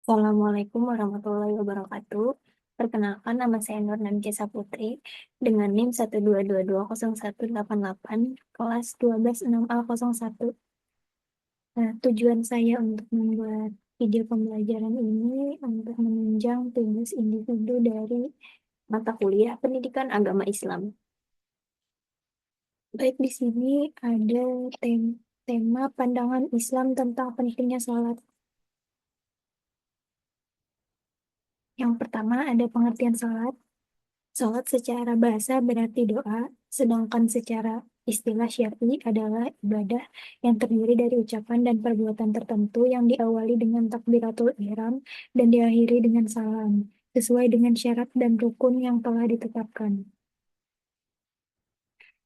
Assalamualaikum warahmatullahi wabarakatuh. Perkenalkan, nama saya Nur Nafisa Putri dengan NIM 122201888 kelas 126A01. Nah, tujuan saya untuk membuat video pembelajaran ini untuk menunjang tugas individu dari mata kuliah Pendidikan Agama Islam. Baik, di sini ada tema pandangan Islam tentang pentingnya sholat. Yang pertama ada pengertian sholat. Sholat secara bahasa berarti doa, sedangkan secara istilah syar'i adalah ibadah yang terdiri dari ucapan dan perbuatan tertentu yang diawali dengan takbiratul ihram dan diakhiri dengan salam, sesuai dengan syarat dan rukun yang telah ditetapkan.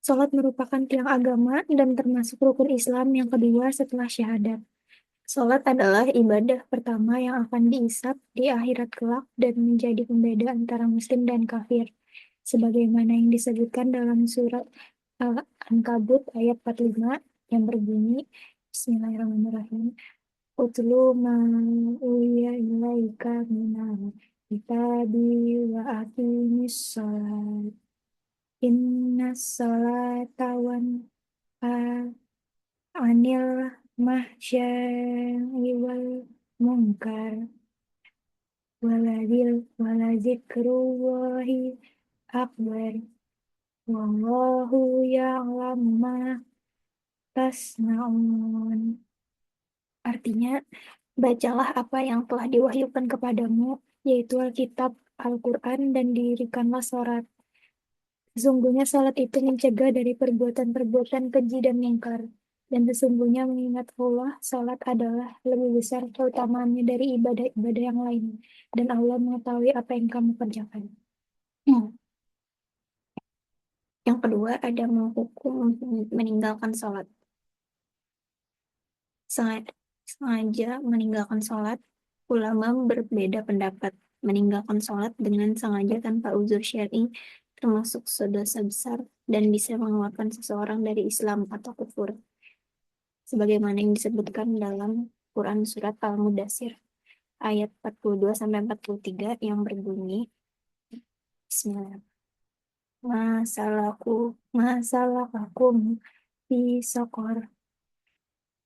Sholat merupakan tiang agama dan termasuk rukun Islam yang kedua setelah syahadat. Sholat adalah ibadah pertama yang akan dihisab di akhirat kelak dan menjadi pembeda antara muslim dan kafir, sebagaimana yang disebutkan dalam surat Al-Ankabut ayat 45 yang berbunyi, Bismillahirrahmanirrahim, Utlu ma uya ilaika minal kitabi wa aqimis sholat. Inna sholata wan anil mahsyai wal munkar walazikrullahi akbar wallahu ya'lamu ma tasna'un. Artinya, bacalah apa yang telah diwahyukan kepadamu, yaitu Alkitab, Al-Quran, dan dirikanlah sholat. Sesungguhnya sholat itu mencegah dari perbuatan-perbuatan keji dan mungkar. Dan sesungguhnya mengingat Allah, sholat adalah lebih besar keutamaannya dari ibadah-ibadah yang lain. Dan Allah mengetahui apa yang kamu kerjakan. Hmm. Yang kedua, ada menghukum meninggalkan sholat. Sengaja meninggalkan sholat, ulama berbeda pendapat. Meninggalkan sholat dengan sengaja tanpa uzur syar'i termasuk dosa besar dan bisa mengeluarkan seseorang dari Islam atau kufur. Sebagaimana yang disebutkan dalam Quran Surat Al-Mudassir ayat 42-43 yang berbunyi, Bismillah. Masalahkum fi saqar.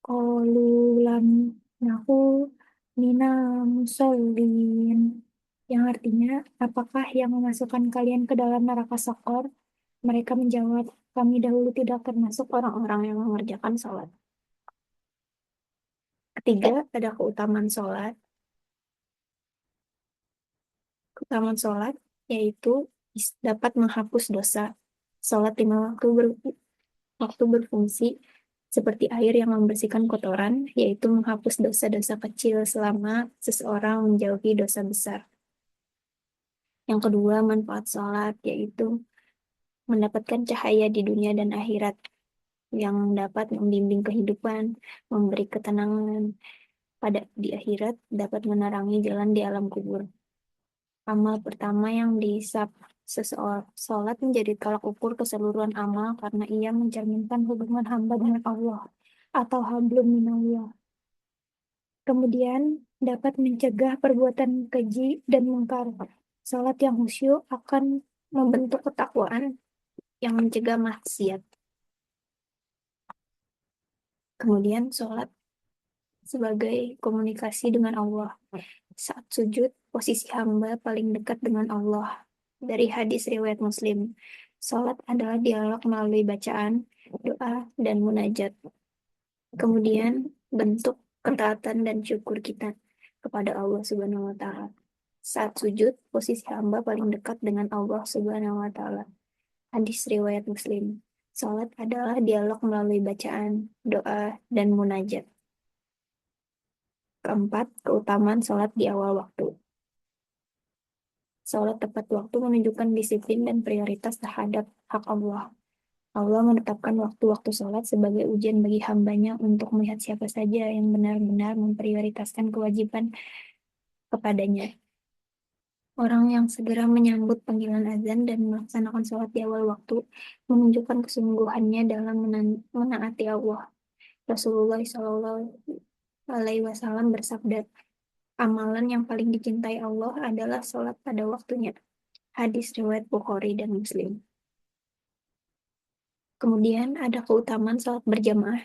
Qalulan nahu minal musallin, yang artinya, apakah yang memasukkan kalian ke dalam neraka Sakor? Mereka menjawab, kami dahulu tidak termasuk orang-orang yang mengerjakan sholat. Ketiga, ada keutamaan sholat. Keutamaan sholat yaitu dapat menghapus dosa. Sholat lima waktu berfungsi seperti air yang membersihkan kotoran, yaitu menghapus dosa-dosa kecil selama seseorang menjauhi dosa besar. Yang kedua, manfaat sholat yaitu mendapatkan cahaya di dunia dan akhirat yang dapat membimbing kehidupan, memberi ketenangan pada di akhirat, dapat menerangi jalan di alam kubur. Amal pertama yang dihisab seseorang, sholat menjadi tolak ukur keseluruhan amal karena ia mencerminkan hubungan hamba dengan Allah atau hablum minallah. Kemudian dapat mencegah perbuatan keji dan mungkar. Sholat yang khusyuk akan membentuk ketakwaan yang mencegah maksiat. Kemudian sholat sebagai komunikasi dengan Allah. Saat sujud, posisi hamba paling dekat dengan Allah. Dari hadis riwayat Muslim, sholat adalah dialog melalui bacaan, doa, dan munajat. Kemudian bentuk ketaatan dan syukur kita kepada Allah Subhanahu wa Ta'ala. Saat sujud, posisi hamba paling dekat dengan Allah Subhanahu wa Ta'ala. Hadis riwayat Muslim. Salat adalah dialog melalui bacaan, doa, dan munajat. Keempat, keutamaan salat di awal waktu. Salat tepat waktu menunjukkan disiplin dan prioritas terhadap hak Allah. Allah menetapkan waktu-waktu salat sebagai ujian bagi hambanya untuk melihat siapa saja yang benar-benar memprioritaskan kewajiban kepadanya. Orang yang segera menyambut panggilan azan dan melaksanakan sholat di awal waktu menunjukkan kesungguhannya dalam menaati Allah. Rasulullah Shallallahu Alaihi Wasallam bersabda, Amalan yang paling dicintai Allah adalah sholat pada waktunya. Hadis riwayat Bukhari dan Muslim. Kemudian ada keutamaan sholat berjamaah.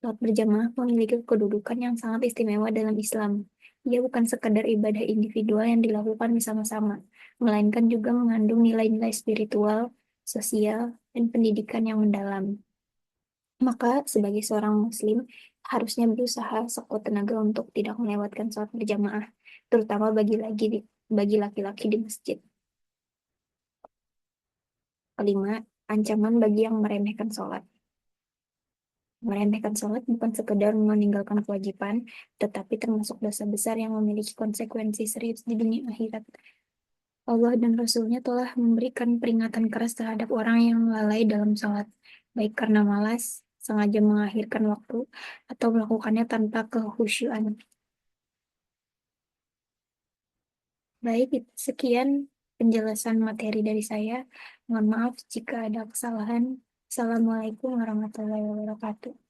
Sholat berjamaah memiliki kedudukan yang sangat istimewa dalam Islam. Ia bukan sekadar ibadah individual yang dilakukan bersama-sama, melainkan juga mengandung nilai-nilai spiritual, sosial, dan pendidikan yang mendalam. Maka, sebagai seorang Muslim, harusnya berusaha sekuat tenaga untuk tidak melewatkan sholat berjamaah, terutama bagi laki-laki di masjid. Kelima, ancaman bagi yang meremehkan sholat. Meremehkan sholat bukan sekedar meninggalkan kewajiban, tetapi termasuk dosa besar yang memiliki konsekuensi serius di dunia akhirat. Allah dan Rasul-Nya telah memberikan peringatan keras terhadap orang yang lalai dalam sholat, baik karena malas, sengaja mengakhirkan waktu, atau melakukannya tanpa kehusyuan. Baik, sekian penjelasan materi dari saya. Mohon maaf jika ada kesalahan. Assalamualaikum warahmatullahi wabarakatuh.